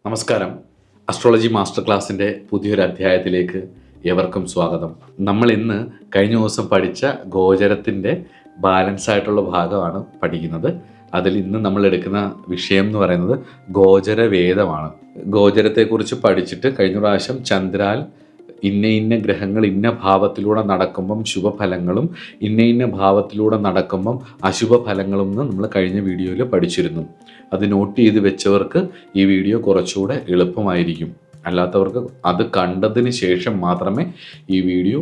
നമസ്കാരം. Astrology master ക്ലാസ്സിൻ്റെ പുതിയൊരു അധ്യായത്തിലേക്ക് ഏവർക്കും സ്വാഗതം. നമ്മൾ ഇന്ന് കഴിഞ്ഞ ദിവസം പഠിച്ച ഗോചരത്തിൻ്റെ ബാലൻസ് ആയിട്ടുള്ള ഭാഗമാണ് പഠിക്കുന്നത്. അതിൽ ഇന്ന് നമ്മൾ എടുക്കുന്ന വിഷയം എന്ന് പറയുന്നത് ഗോചരവേദമാണ്. ഗോചരത്തെക്കുറിച്ച് പഠിച്ചിട്ട് കഴിഞ്ഞ പ്രാവശ്യം ചന്ദ്രാൽ ഇന്ന ഗ്രഹങ്ങൾ ഇന്ന ഭാവത്തിലൂടെ നടക്കുമ്പം ശുഭഫലങ്ങളും ഇന്ന ഭാവത്തിലൂടെ നടക്കുമ്പം അശുഭഫലങ്ങളും എന്ന് നമ്മൾ കഴിഞ്ഞ വീഡിയോയിൽ പഠിച്ചിരുന്നു. അത് നോട്ട് ചെയ്ത് വെച്ചവർക്ക് ഈ വീഡിയോ കുറച്ചുകൂടെ എളുപ്പമായിരിക്കും. അല്ലാത്തവർക്ക് അത് കണ്ടതിന് ശേഷം മാത്രമേ ഈ വീഡിയോ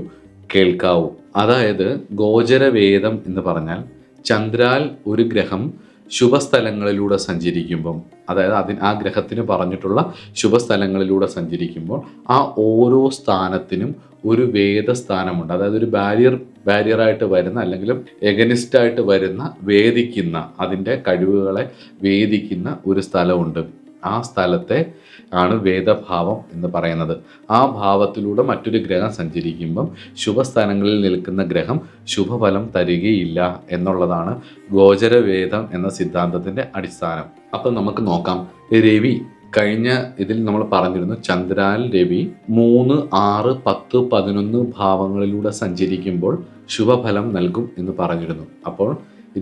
കേൾക്കാവൂ. അതായത് ഗോചരവേദം എന്ന് പറഞ്ഞാൽ ചന്ദ്രാൽ ഒരു ഗ്രഹം ശുഭസ്ഥലങ്ങളിലൂടെ സഞ്ചരിക്കുമ്പം, അതായത് ആ ഗ്രഹത്തിന് പറഞ്ഞിട്ടുള്ള ശുഭസ്ഥലങ്ങളിലൂടെ സഞ്ചരിക്കുമ്പോൾ ആ ഓരോ സ്ഥാനത്തിനും ഒരു വേദസ്ഥാനമുണ്ട്. അതായത് ഒരു ബാരിയറായിട്ട് വരുന്ന അല്ലെങ്കിൽ എഗനിസ്റ്റായിട്ട് വരുന്ന വേദിക്കുന്ന, അതിൻ്റെ കഴിവുകളെ വേദിക്കുന്ന ഒരു സ്ഥലമുണ്ട്. ആ സ്ഥലത്തെ ആണ് വേദഭാവം എന്ന് പറയുന്നത്. ആ ഭാവത്തിലൂടെ മറ്റൊരു ഗ്രഹം സഞ്ചരിക്കുമ്പം ശുഭസ്ഥാനങ്ങളിൽ നിൽക്കുന്ന ഗ്രഹം ശുഭഫലം തരികയില്ല എന്നുള്ളതാണ് ഗോചരവേദം എന്ന സിദ്ധാന്തത്തിൻ്റെ അടിസ്ഥാനം. അപ്പം നമുക്ക് നോക്കാം. രവി കഴിഞ്ഞ ഇതിൽ നമ്മൾ പറഞ്ഞിരുന്നു, ചന്ദ്രാൽ രവി 3, 6, 10, 11 ഭാവങ്ങളിലൂടെ സഞ്ചരിക്കുമ്പോൾ ശുഭഫലം നൽകും എന്ന് പറഞ്ഞിരുന്നു. അപ്പോൾ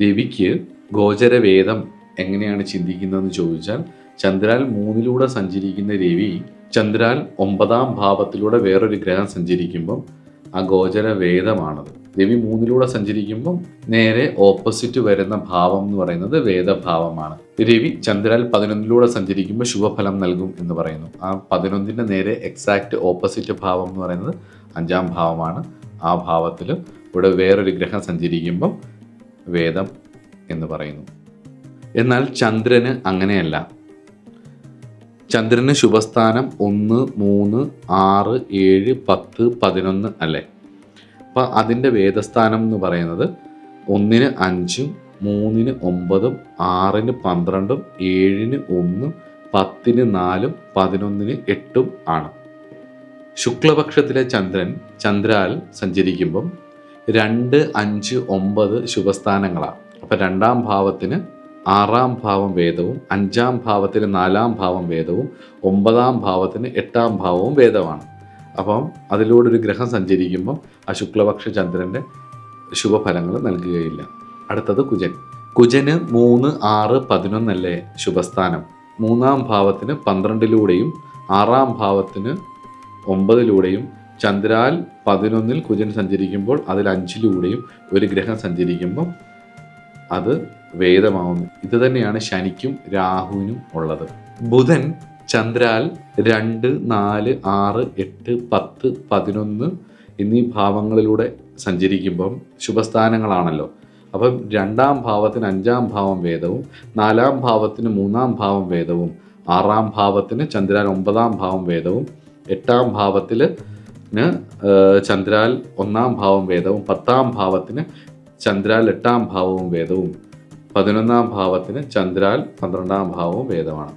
രവിക്ക് ഗോചരവേദം എങ്ങനെയാണ് ചിന്തിക്കുന്നതെന്ന് ചോദിച്ചാൽ, ചന്ദ്രാൽ 3 സഞ്ചരിക്കുന്ന രവി ചന്ദ്രാൽ 9 ഭാവത്തിലൂടെ വേറൊരു ഗ്രഹം സഞ്ചരിക്കുമ്പം ആ ഗോചരവേദമാണത്. രവി 3 സഞ്ചരിക്കുമ്പം നേരെ ഓപ്പോസിറ്റ് വരുന്ന ഭാവം എന്ന് പറയുന്നത് വേദഭാവമാണ്. രവി ചന്ദ്രാൽ 11 സഞ്ചരിക്കുമ്പോൾ ശുഭഫലം നൽകും എന്ന് പറയുന്നു. ആ 11 നേരെ എക്സാക്റ്റ് ഓപ്പോസിറ്റ് ഭാവം എന്ന് പറയുന്നത് 5 ഭാവമാണ്. ആ ഭാവത്തിൽ ഇവിടെ വേറൊരു ഗ്രഹം സഞ്ചരിക്കുമ്പം വേദം എന്ന് പറയുന്നു. എന്നാൽ ചന്ദ്രന് അങ്ങനെയല്ല. ചന്ദ്രന് ശുഭസ്ഥാനം 1, 3, 6, 7, 10, 11 അല്ലേ? അപ്പം അതിൻ്റെ വേദസ്ഥാനം എന്ന് പറയുന്നത് 1-ന് 5, 3-ന് 9, 6-ന് 12, 7-ന് 1, 10-ന് 4, 11-ന് 8 ആണ്. ശുക്ലപക്ഷത്തിലെ ചന്ദ്രൻ ചന്ദ്രാൽ സഞ്ചരിക്കുമ്പം 2, 5, 9 ശുഭസ്ഥാനങ്ങളാണ്. അപ്പം 2-ാം ഭാവത്തിന് 6-ാം ഭാവം വേദവും, 5-ാം ഭാവത്തിന് 4-ാം ഭാവം വേദവും, 9-ാം ഭാവത്തിന് 8-ാം ഭാവവും വേദമാണ്. അപ്പം അതിലൂടെ ഒരു ഗ്രഹം സഞ്ചരിക്കുമ്പോൾ ആ ശുക്ലപക്ഷ ചന്ദ്രൻ്റെ ശുഭഫലങ്ങൾ നൽകുകയില്ല. അടുത്തത് കുജൻ. കുജന് 3, 6, 11 അല്ലേ ശുഭസ്ഥാനം. 3-ാം ഭാവത്തിന് 12-ലൂടെയും 6-ാം ഭാവത്തിന് 9-ലൂടെയും ചന്ദ്രാൽ 11-ൽ കുജൻ സഞ്ചരിക്കുമ്പോൾ അതിൽ 5-ലൂടെയും ഒരു ഗ്രഹം സഞ്ചരിക്കുമ്പോൾ അത് വേദമാവുന്നു. ഇത് തന്നെയാണ് ശനിക്കും രാഹുവിനും ഉള്ളത്. ബുധൻ ചന്ദ്രാൽ 2, 4, 6, 8, 10, 11 എന്നീ ഭാവങ്ങളിലൂടെ സഞ്ചരിക്കുമ്പം ശുഭസ്ഥാനങ്ങളാണല്ലോ. അപ്പം 2-ാം ഭാവത്തിന് 5-ാം ഭാവം വേദവും, 4-ാം ഭാവത്തിന് 3-ാം ഭാവം വേദവും, 6-ാം ഭാവത്തിന് ചന്ദ്രാൽ 9-ാം ഭാവം വേദവും, 8-ാം ഭാവത്തിന് ചന്ദ്രാൽ 1-ാം ഭാവം വേദവും, 10-ാം ഭാവത്തിന് ചന്ദ്രാൽ 8-ാം ഭാവവും വേദവും, 11-ാം ഭാവത്തിന് ചന്ദ്രാൽ 12-ാം ഭാവവും വേദമാണ്.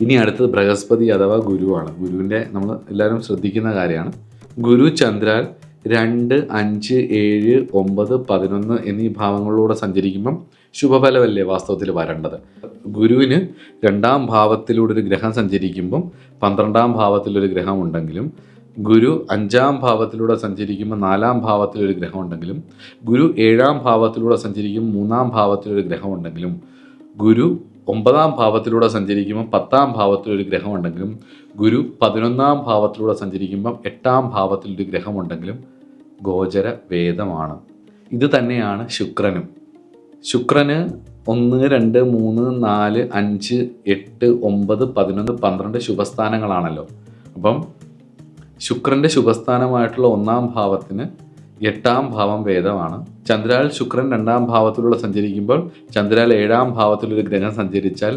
ഇനി അടുത്തത് ബൃഹസ്പതി അഥവാ ഗുരുവാണ്. ഗുരുവിൻ്റെ നമ്മൾ എല്ലാവരും ശ്രദ്ധിക്കുന്ന കാര്യമാണ്. ഗുരു ചന്ദ്രാൽ 2, 5, 7, 9, 11 എന്നീ ഭാവങ്ങളിലൂടെ സഞ്ചരിക്കുമ്പം ശുഭഫലമല്ലേ വാസ്തവത്തിൽ വരേണ്ടത്. ഗുരുവിന് 2-ാം ഭാവത്തിലൂടെ ഒരു ഗ്രഹം സഞ്ചരിക്കുമ്പം 12-ാം ഭാവത്തിലൊരു ഗ്രഹം ഉണ്ടെങ്കിലും, ഗുരു 5-ാം ഭാവത്തിലൂടെ സഞ്ചരിക്കുമ്പോൾ 4-ാം ഭാവത്തിലൊരു ഗ്രഹം ഉണ്ടെങ്കിലും, ഗുരു 7-ാം ഭാവത്തിലൂടെ സഞ്ചരിക്കുമ്പോൾ 3-ാം ഭാവത്തിലൊരു ഗ്രഹം ഉണ്ടെങ്കിലും, ഗുരു 9-ാം ഭാവത്തിലൂടെ സഞ്ചരിക്കുമ്പോൾ 10-ാം ഭാവത്തിലൊരു ഗ്രഹം ഉണ്ടെങ്കിലും, ഗുരു 11-ാം ഭാവത്തിലൂടെ സഞ്ചരിക്കുമ്പം 8-ാം ഭാവത്തിലൊരു ഗ്രഹം ഉണ്ടെങ്കിലും ഗോചര വേദമാണ്. ഇത് തന്നെയാണ് ശുക്രനും. ശുക്രന് 1, 2, 3, 4, 5, 8, 9, 11, 12 ശുഭസ്ഥാനങ്ങളാണല്ലോ. അപ്പം ശുക്രൻ്റെ ശുഭസ്ഥാനമായിട്ടുള്ള 1-ാം ഭാവത്തിന് 8-ാം ഭാവം വേദമാണ്. ചന്ദ്രാൽ ശുക്രൻ 2-ാം ഭാവത്തിലൂടെ സഞ്ചരിക്കുമ്പോൾ ചന്ദ്രാൽ 7-ാം ഭാവത്തിലൊരു ഗ്രഹം സഞ്ചരിച്ചാൽ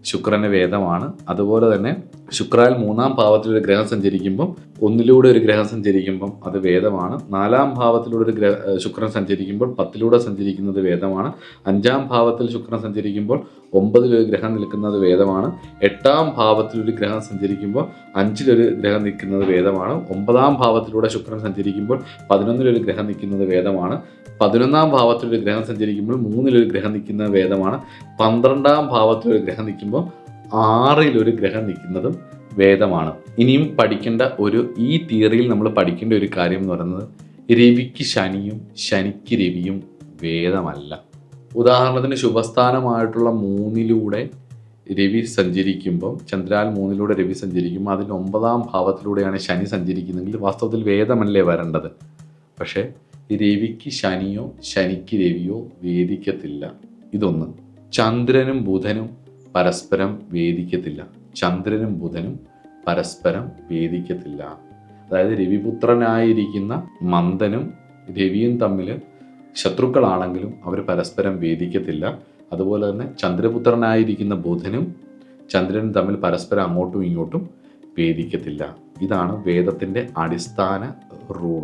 ശുക്രന് വേദമാണ്. അതുപോലെ തന്നെ ശുക്രാൽ 3-ാം ഭാവത്തിലൊരു ഗ്രഹം സഞ്ചരിക്കുമ്പം, 1-ലൂടെ ഒരു ഗ്രഹം സഞ്ചരിക്കുമ്പം അത് വേദമാണ്. 4-ാം ഭാവത്തിലൂടെ ഒരു ശുക്രൻ സഞ്ചരിക്കുമ്പോൾ 10-ലൂടെ സഞ്ചരിക്കുന്നത് വേദമാണ്. 5-ാം ഭാവത്തിൽ ശുക്രൻ സഞ്ചരിക്കുമ്പോൾ 9-ലൊരു ഗ്രഹം നിൽക്കുന്നത് വേദമാണ്. 8-ാം ഭാവത്തിലൊരു ഗ്രഹം സഞ്ചരിക്കുമ്പോൾ 5-ലൊരു ഗ്രഹം നിൽക്കുന്നത് വേദമാണ്. 9-ാം ഭാവത്തിലൂടെ ശുക്രൻ സഞ്ചരിക്കുമ്പോൾ 11-ലൊരു ഗ്രഹം നിൽക്കുന്നത് വേദമാണ്. 11-ാം ഭാവത്തിലൊരു ഗ്രഹം സഞ്ചരിക്കുമ്പോൾ 3-ലൊരു ഗ്രഹം നിൽക്കുന്നത് വേദമാണ്. 12-ാം ഭാവത്തിലൊരു ഗ്രഹം നിൽക്കുമ്പോൾ 6-ലൊരു ഗ്രഹം നിൽക്കുന്നതും വേദമാണ്. ഇനിയും പഠിക്കേണ്ട ഈ തിയറിയിൽ നമ്മൾ പഠിക്കേണ്ട ഒരു കാര്യം എന്ന് പറയുന്നത്, രവിക്ക് ശനിയും ശനിക്ക് രവിയും വേദമല്ല. ഉദാഹരണത്തിന് ശുഭസ്ഥാനമായിട്ടുള്ള 3-ലൂടെ രവി സഞ്ചരിക്കുമ്പം, ചന്ദ്രാൽ 3-ലൂടെ രവി സഞ്ചരിക്കുമ്പോൾ അതിന് 9-ാം ഭാവത്തിലൂടെയാണ് ശനി സഞ്ചരിക്കുന്നതെങ്കിൽ വാസ്തവത്തിൽ വേദമല്ലേ വരേണ്ടത്. പക്ഷേ രവിക്ക് ശനിയോ ശനിക്ക് രവിയോ വേദിക്കത്തില്ല. ഇതൊന്ന്. ചന്ദ്രനും ബുധനും പരസ്പരം വേദിക്കത്തില്ല. ചന്ദ്രനും ബുധനും പരസ്പരം വേദിക്കത്തില്ല. അതായത് രവിപുത്രനായിരിക്കുന്ന മന്ദനും രവിയും തമ്മിൽ ശത്രുക്കളാണെങ്കിലും അവർ പരസ്പരം വേദിക്കത്തില്ല. അതുപോലെ തന്നെ ചന്ദ്രപുത്രനായിരിക്കുന്ന ബുധനും ചന്ദ്രനും തമ്മിൽ പരസ്പരം അങ്ങോട്ടും ഇങ്ങോട്ടും വേദിക്കത്തില്ല. ഇതാണ് വേദത്തിൻ്റെ അടിസ്ഥാന റൂൾ.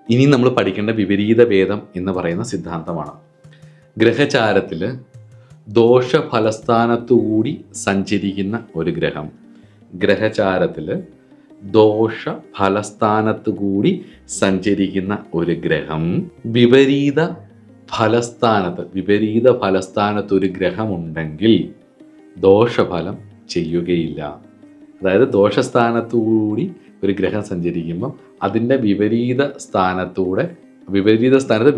ഇനി നമ്മൾ പഠിക്കേണ്ട വിപരീത വേദം എന്ന് പറയുന്ന സിദ്ധാന്തമാണ്. ഗ്രഹചാരത്തിൽ ദോഷഫലസ്ഥാനത്തുകൂടി സഞ്ചരിക്കുന്ന ഒരു ഗ്രഹം, ഗ്രഹചാരത്തിൽ ദോഷഫലസ്ഥാനത്തുകൂടി സഞ്ചരിക്കുന്ന ഒരു ഗ്രഹം വിപരീത ഫലസ്ഥാനത്ത് ഒരു ഗ്രഹമുണ്ടെങ്കിൽ ദോഷഫലം ചെയ്യുകയില്ല. അതായത് ദോഷസ്ഥാനത്തുകൂടി ഒരു ഗ്രഹം സഞ്ചരിക്കുമ്പം അതിൻ്റെ വിപരീത സ്ഥാനത്ത്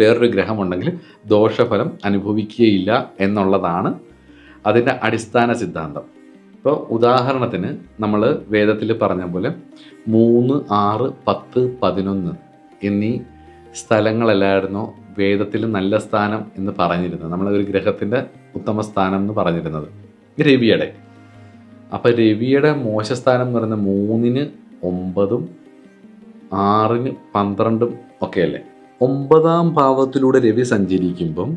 വേറൊരു ഗ്രഹമുണ്ടെങ്കിൽ ദോഷഫലം അനുഭവിക്കുകയില്ല എന്നുള്ളതാണ് അതിൻ്റെ അടിസ്ഥാന സിദ്ധാന്തം. ഇപ്പോൾ ഉദാഹരണത്തിന് നമ്മൾ വേദത്തിൽ പറഞ്ഞ പോലെ 3, 6, 10, 11 എന്നീ സ്ഥലങ്ങളല്ലായിരുന്നോ വേദത്തിൽ നല്ല സ്ഥാനം എന്ന് പറഞ്ഞിരുന്നത്. നമ്മൾ ഒരു ഗ്രഹത്തിൻ്റെ ഉത്തമ സ്ഥാനം എന്ന് പറഞ്ഞിരുന്നത് രവിയുടെ. അപ്പോൾ രവിയുടെ മോശസ്ഥാനം എന്ന് പറയുന്നത് 3-ന് 9-ഉം 6-ന് 12-ഉം ഒക്കെ അല്ലേ. 9-ാം ഭാവത്തിലൂടെ രവി സഞ്ചരിക്കുമ്പം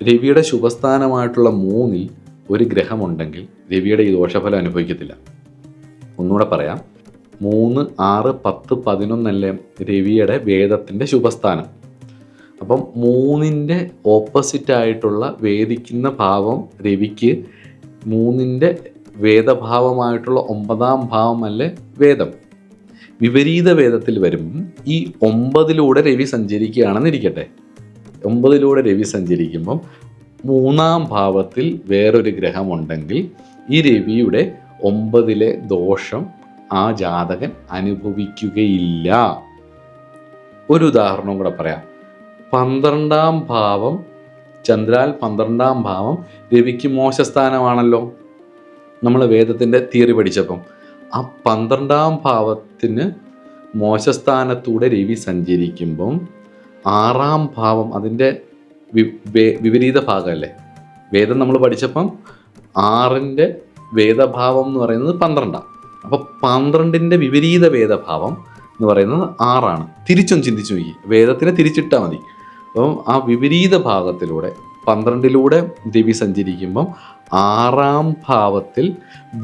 രവിയുടെ ശുഭസ്ഥാനമായിട്ടുള്ള 3-ൽ ഒരു ഗ്രഹമുണ്ടെങ്കിൽ രവിയുടെ ഈ ദോഷഫലം അനുഭവിക്കത്തില്ല. ഒന്നുകൂടെ പറയാം, 3, 6, 10, 11 അല്ലേ രവിയുടെ വേദത്തിൻ്റെ ശുഭസ്ഥാനം. അപ്പം 3-ൻ്റെ ഓപ്പോസിറ്റായിട്ടുള്ള വേദിക്കുന്ന ഭാവം രവിക്ക് 3-ൻ്റെ വേദഭാവമായിട്ടുള്ള 9-ാം ഭാവമല്ലേ വേദം. വിപരീത വേദത്തിൽ വരുമ്പം ഈ 9-ലൂടെ രവി സഞ്ചരിക്കുകയാണെന്നിരിക്കട്ടെ. 9-ലൂടെ രവി സഞ്ചരിക്കുമ്പം 3-ാം ഭാവത്തിൽ വേറൊരു ഗ്രഹമുണ്ടെങ്കിൽ ഈ രവിയുടെ 9-ലെ ദോഷം ആ ജാതകൻ അനുഭവിക്കുകയില്ല. ഒരു ഉദാഹരണം കൂടെ പറയാം. 12-ാം ഭാവം, ചന്ദ്രാൽ 12-ാം ഭാവം രവിക്ക് മോശസ്ഥാനമാണല്ലോ നമ്മൾ വേദത്തിൻ്റെ തിയറി പഠിച്ചപ്പം. ആ 12-ാം ഭാവത്തിന് മോശസ്ഥാനത്തൂടെ രവി സഞ്ചരിക്കുമ്പം 6-ാം ഭാവം അതിൻ്റെ വിപരീത ഭാഗമല്ലേ. വേദം നമ്മൾ പഠിച്ചപ്പം 6-ൻ്റെ വേദഭാവം എന്ന് പറയുന്നത് 12-ആണ്. അപ്പോൾ 12-ൻ്റെ വിപരീത വേദഭാവം എന്ന് പറയുന്നത് 6-ആണ്. തിരിച്ചൊന്ന് ചിന്തിച്ചു നോക്കി, വേദത്തിനെ തിരിച്ചിട്ടാൽ മതി. അപ്പം ആ വിപരീത ഭാഗത്തിലൂടെ 12-ലൂടെ രവി സഞ്ചരിക്കുമ്പം 6-ാം ഭാവത്തിൽ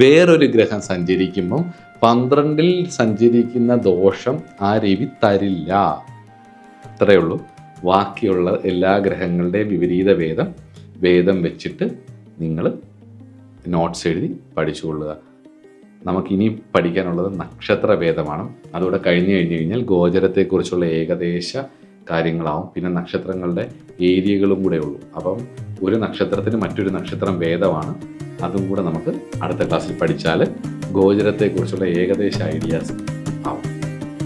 വേറൊരു ഗ്രഹം സഞ്ചരിക്കുമ്പം 12-ൽ സഞ്ചരിക്കുന്ന ദോഷം ആ രവി തരില്ല. അത്രയേ ഉള്ളൂ. ബാക്കിയുള്ള എല്ലാ ഗ്രഹങ്ങളുടെയും വിപരീത വേദം വെച്ചിട്ട് നിങ്ങൾ നോട്ട്സ് എഴുതി പഠിച്ചുകൊള്ളുക. നമുക്കിനി പഠിക്കാനുള്ളത് നക്ഷത്രഭേദമാണ്. അതോടെ കഴിഞ്ഞു കഴിഞ്ഞാൽ ഗോചരത്തെക്കുറിച്ചുള്ള ഏകദേശ കാര്യങ്ങളാവും. പിന്നെ നക്ഷത്രങ്ങളുടെ ഏരിയകളും കൂടെ ഉള്ളൂ. അപ്പം ഒരു നക്ഷത്രത്തിന് മറ്റൊരു നക്ഷത്രം ഭേദമാണ്. അതും കൂടെ നമുക്ക് അടുത്ത ക്ലാസ്സിൽ പഠിച്ചാൽ ഗോചരത്തെക്കുറിച്ചുള്ള ഏകദേശ ഐഡിയാസ് ആവും.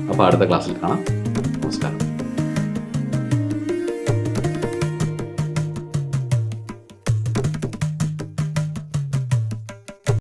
അപ്പോൾ അടുത്ത ക്ലാസ്സിൽ കാണാം. നമസ്കാരം.